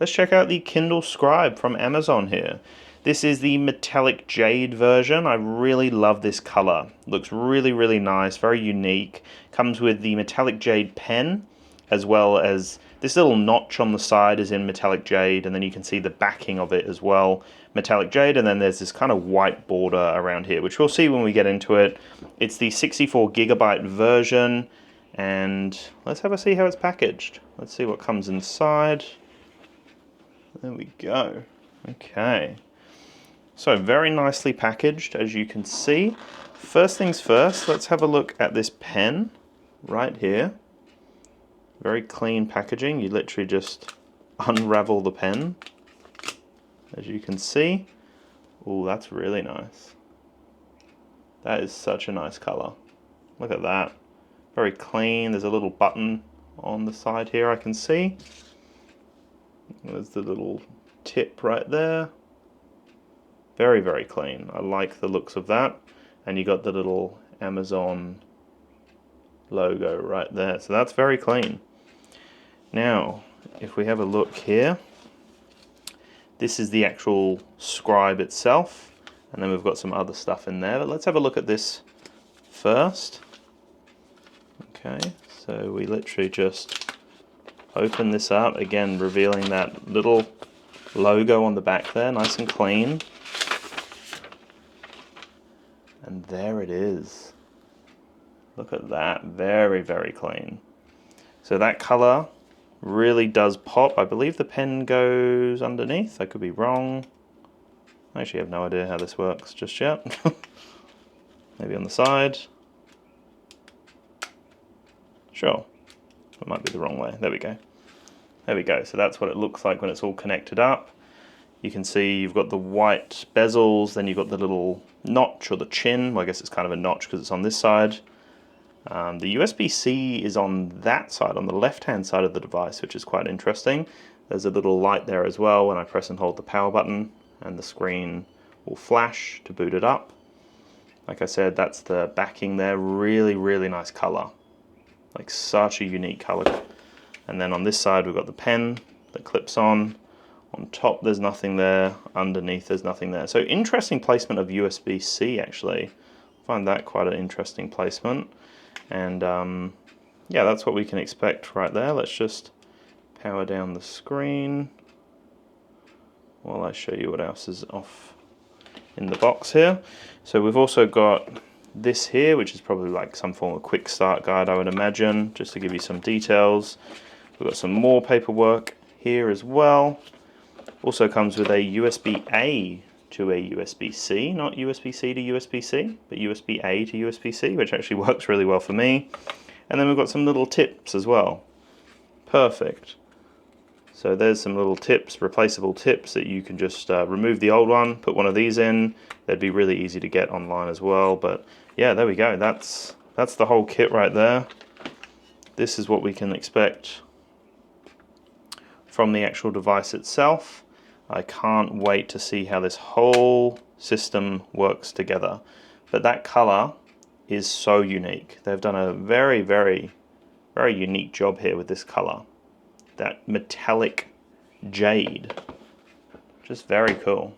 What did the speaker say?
let's check out the Kindle Scribe from Amazon here. This is the metallic jade version. I really love this color. Looks really, really nice, very unique. Comes with the metallic jade pen, as well as this little notch on the side is in metallic jade, and then you can see the backing of it as well, metallic jade, and then there's this kind of white border around here, which we'll see when we get into it. It's the 64GB version, and let's have a see how it's packaged. Let's see what comes inside. There we go. Okay. So very nicely packaged, as you can see. First things first, let's have a look at this pen right here. Very clean packaging. You literally just unravel the pen, as you can see. Oh, that's really nice. That is such a nice color. Look at that. Very clean. There's a little button on the side here I can see. There's the little tip right there. Very, very clean. I like the looks of that. And you got the little Amazon logo right there. So that's very clean. Now, if we have a look here, this is the actual Scribe itself. And then we've got some other stuff in there. But let's have a look at this first. Okay, so we literally just open this up. Again, revealing that little logo on the back there, nice and clean. And there it is. Look at that, very, very clean. So that color really does pop. I believe the pen goes underneath. I could be wrong. I actually have no idea how this works just yet. Maybe on the side. Sure. It might be the wrong way. There we go. There we go. So that's what it looks like when it's all connected up. You can see you've got the white bezels, then you've got the little notch or the chin. Well, I guess it's kind of a notch because it's on this side. The USB-C is on that side, on the left-hand side of the device, which is quite interesting. There's a little light there as well when I press and hold the power button, and the screen will flash to boot it up. Like I said, that's the backing there. Really, really nice color. Like such a unique color. And then on this side, we've got the pen that clips on. On top, there's nothing there. Underneath, there's nothing there. So interesting placement of USB-C, actually. I find that quite an interesting placement. And yeah, that's what we can expect right there. Let's just power down the screen while I show you what else is off in the box here. So we've also got this here, which is probably like some form of quick start guide, I would imagine, just to give you some details. We've got some more paperwork here as well. Also comes with a USB-A to a USB-C, not USB-C to USB-C, but USB-A to USB-C, which actually works really well for me. And then we've got some little tips as well. Perfect. So there's some little tips, replaceable tips that you can just remove the old one, put one of these in. They'd be really easy to get online as well. But yeah, there we go. That's the whole kit right there. This is what we can expect from the actual device itself. I can't wait to see how this whole system works together. But that color is so unique. They've done a very, very, very unique job here with this color. That metallic jade. Just very cool.